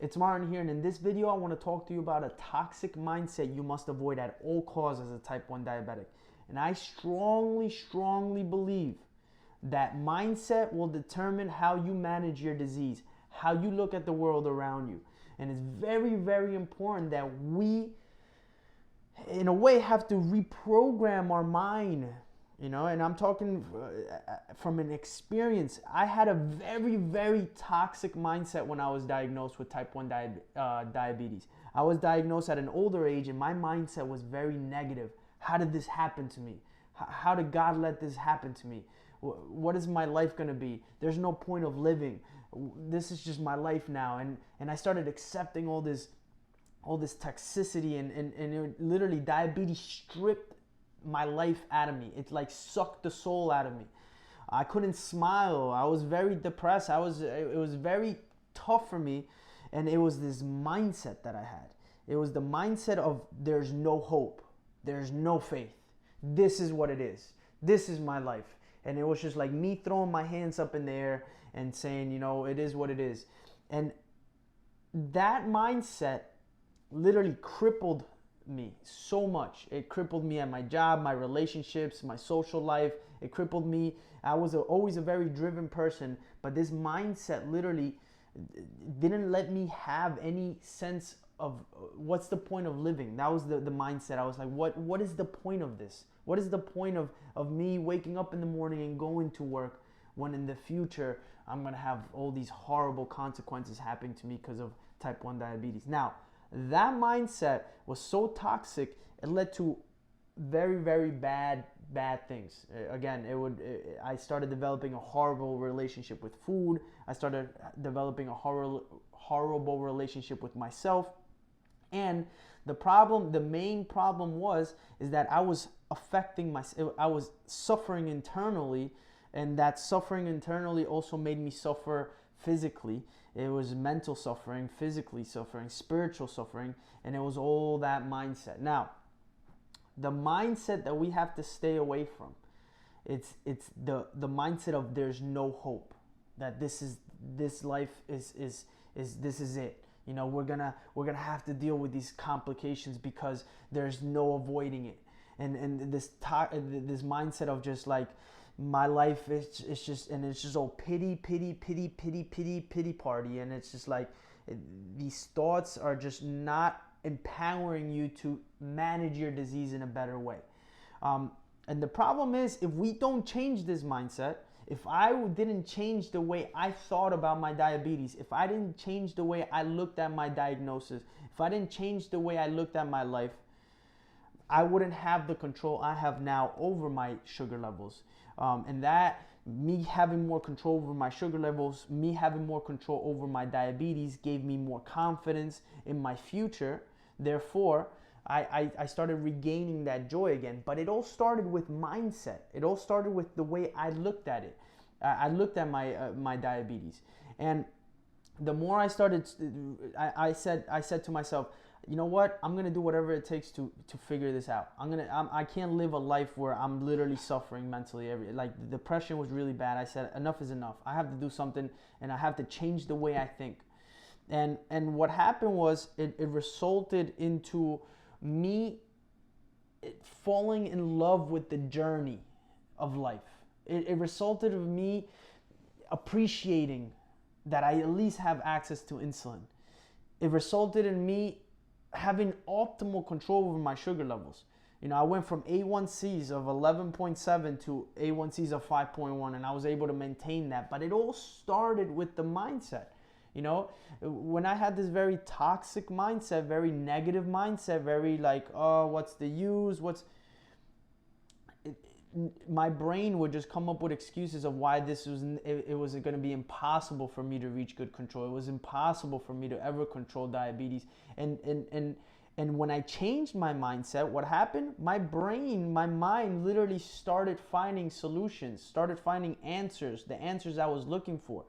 It's Martin here, and in this video I want to talk to you about a toxic mindset you must avoid at all costs as a type 1 diabetic. And I strongly believe that mindset will determine how you manage your disease, how you look at the world around you. And it's very important that we, in a way, have to reprogram our mind. And I'm talking from an experience. I had a very toxic mindset when I was diagnosed with type 1 diabetes. I was diagnosed at an older age, and my mindset was very negative. How did this happen to me? How did God let this happen to me? What is my life going to be? There's no point of living. This is just my life now. And I started accepting all this toxicity, and it literally, diabetes stripped my life out of me. It like sucked the soul out of me. I couldn't smile. I was very depressed. It was very tough for me, and it was this mindset that I had. It was the mindset of there's no hope. There's no faith. This is what it is. This is my life. And it was just like me throwing my hands up in the air and saying, it is what it is. And that mindset literally crippled me so much. It crippled me at my job, my relationships, my social life. It crippled me. I was always a very driven person, but this mindset literally didn't let me have any sense of what's the point of living. That was the mindset. I was like, what is the point of this? What is the point of me waking up in the morning and going to work when in the future I'm going to have all these horrible consequences happening to me because of type 1 diabetes? Now, that mindset was so toxic, it led to very bad things. Again, I started developing a horrible relationship with food. I started developing a horrible relationship with myself. And the main problem is that I was affecting myself. I was suffering internally, and that suffering internally also made me suffer physically. It was mental suffering, physically suffering, spiritual suffering, and it was all that mindset. Now, the mindset that we have to stay away from, it's the mindset of there's no hope, that this life is this is it. We're gonna have to deal with these complications because there's no avoiding it. And this mindset of just like, my life is just all pity party, and it's just like these thoughts are just not empowering you to manage your disease in a better way. And the problem is, if we don't change this mindset, if I didn't change the way I thought about my diabetes, if I didn't change the way I looked at my diagnosis, if I didn't change the way I looked at my life, I wouldn't have the control I have now over my sugar levels. And that, me having more control over my sugar levels, me having more control over my diabetes, gave me more confidence in my future. Therefore, I started regaining that joy again. But it all started with mindset. It all started with the way I looked at it. I looked at my diabetes. And the more I started, I said to myself, you know what? I'm gonna do whatever it takes to figure this out. I can't live a life where I'm literally suffering mentally. Like, the depression was really bad. I said, enough is enough. I have to do something, and I have to change the way I think. And what happened was, it resulted into me falling in love with the journey of life. It resulted in me appreciating that I at least have access to insulin. It resulted in me having optimal control over my sugar levels. I went from A1Cs of 11.7 to A1Cs of 5.1, and I was able to maintain that. But it all started with the mindset. When I had this very toxic mindset, very negative mindset, very like, oh, what's the use? My brain would just come up with excuses of why it was going to be impossible for me to reach good control. It was impossible for me to ever control diabetes. And when I changed my mindset, what happened? My mind literally started finding solutions, started finding answers, the answers I was looking for.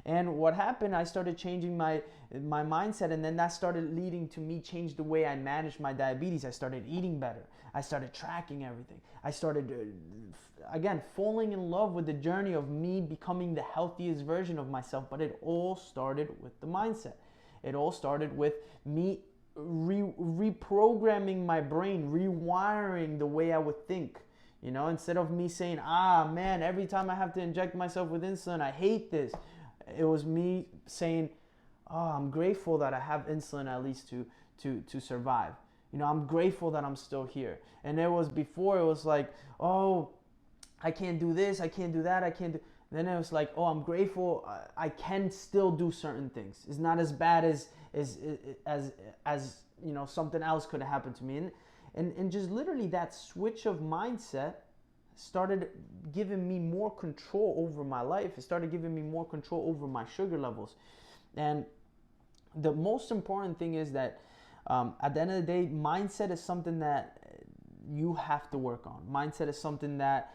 And what happened, I started changing my mindset, and then that started leading to me change the way I managed my diabetes. I started eating better. I started tracking everything. I started, again, falling in love with the journey of me becoming the healthiest version of myself, but it all started with the mindset. It all started with me reprogramming my brain, rewiring the way I would think. You know, instead of me saying, ah, man, every time I have to inject myself with insulin, I hate this. It was me saying, oh, I'm grateful that I have insulin at least to survive. You know, I'm grateful that I'm still here. And it was before, it was like, oh, I can't do this, I can't do that, I can't do. Then it was like, oh, I'm grateful I can still do certain things. It's not as bad as you know, something else could have happened to me. And just literally that switch of mindset started giving me more control over my life. It started giving me more control over my sugar levels. And the most important thing is that at the end of the day, mindset is something that you have to work on. Mindset is something that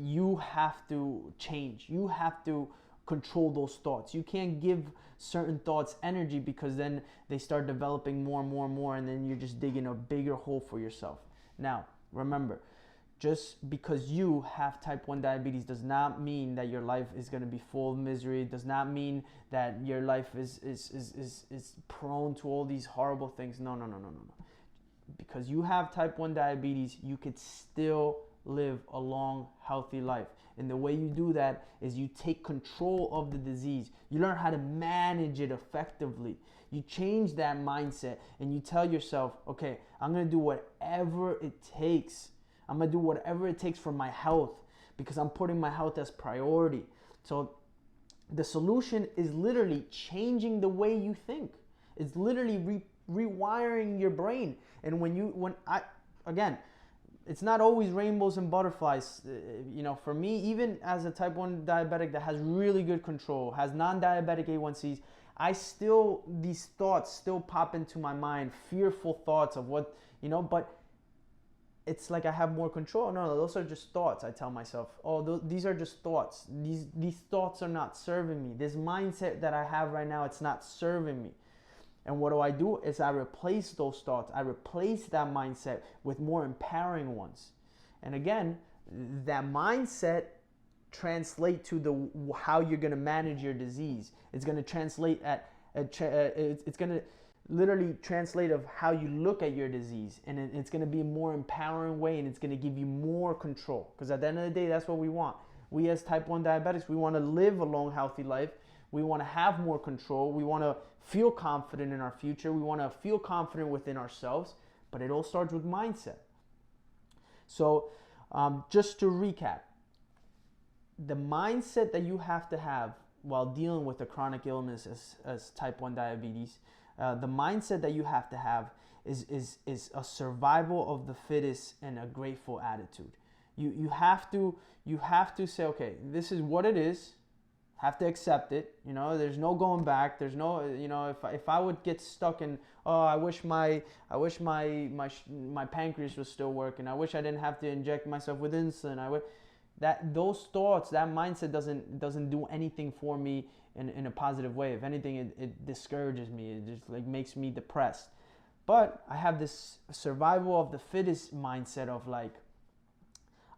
you have to change. You have to control those thoughts. You can't give certain thoughts energy, because then they start developing more and more and more, and then you're just digging a bigger hole for yourself. Now, remember, just because you have type 1 diabetes does not mean that your life is going to be full of misery. It does not mean that your life is prone to all these horrible things. No. Because you have type 1 diabetes, you could still live a long, healthy life. And the way you do that is you take control of the disease. You learn how to manage it effectively. You change that mindset and you tell yourself, okay, I'm going to do whatever it takes. I'm going to do whatever it takes for my health, because I'm putting my health as priority. So the solution is literally changing the way you think. It's literally rewiring your brain. And again, it's not always rainbows and butterflies. You know, for me, even as a type 1 diabetic that has really good control, has non-diabetic A1Cs, these thoughts still pop into my mind, fearful thoughts of what, you know, but it's like I have more control. No, those are just thoughts. I tell myself, oh, these are just thoughts. These thoughts are not serving me. This mindset that I have right now, it's not serving me. And what do? Is I replace those thoughts. I replace that mindset with more empowering ones. And again, that mindset translate to how you're going to manage your disease. It's going to translate it's going to literally translate of how you look at your disease, and it's going to be a more empowering way, and it's going to give you more control. Because at the end of the day, that's what we want. We as type 1 diabetics, we want to live a long, healthy life. We want to have more control. We want to feel confident in our future. We want to feel confident within ourselves, but it all starts with mindset. So just to recap, the mindset that you have to have while dealing with a chronic illness as type 1 diabetes, the mindset that you have to have is a survival of the fittest and a grateful attitude. You have to say, okay, this is what it is. Have to accept it. You know, there's no going back. There's no, you know, if I would get stuck in, oh, I wish my pancreas was still working. I wish I didn't have to inject myself with insulin. Those thoughts, that mindset doesn't do anything for me in a positive way. If anything, it discourages me. It just like makes me depressed. But I have this survival of the fittest mindset of like,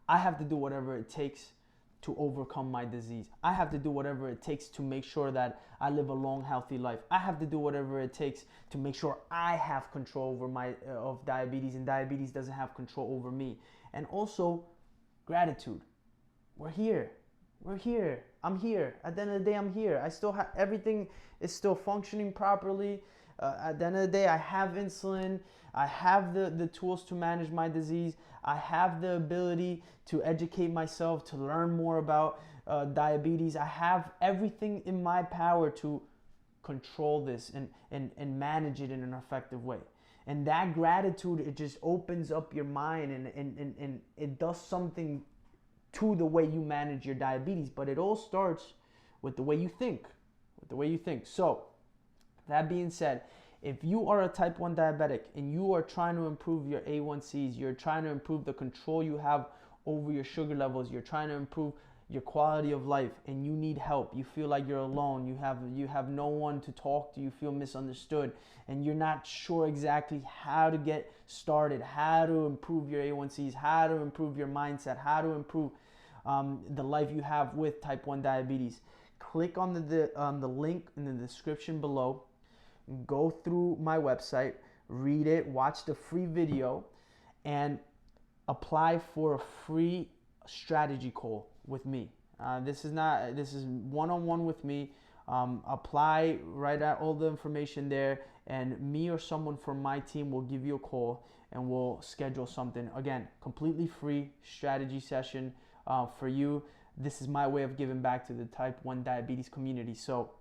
I have to do whatever it takes to overcome my disease. I have to do whatever it takes to make sure that I live a long, healthy life. I have to do whatever it takes to make sure I have control over of diabetes, and diabetes doesn't have control over me. And also gratitude. We're here. I'm here. At the end of the day, I'm here. I still have, everything is still functioning properly. At the end of the day, I have insulin. I have the tools to manage my disease. I have the ability to educate myself, to learn more about diabetes. I have everything in my power to control this and manage it in an effective way. And that gratitude, it just opens up your mind, and it does something to the way you manage your diabetes. But it all starts with the way you think. So, that being said, if you are a type 1 diabetic and you are trying to improve your A1Cs, you're trying to improve the control you have over your sugar levels, you're trying to improve your quality of life, and you need help, you feel like you're alone, you have no one to talk to, you feel misunderstood, and you're not sure exactly how to get started, how to improve your A1Cs, how to improve your mindset, how to improve the life you have with type 1 diabetes, click on the link in the description below. go through my website, read it, watch the free video, and apply for a free strategy call with me. This is one-on-one with me. Apply, write out all the information there, and me or someone from my team will give you a call and we'll schedule something. Again, completely free strategy session for you. This is my way of giving back to the type 1 diabetes community. So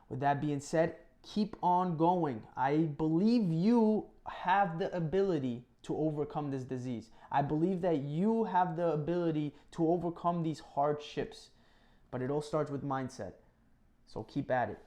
with that being said, keep on going. I believe you have the ability to overcome this disease. I believe that you have the ability to overcome these hardships, but it all starts with mindset. So keep at it.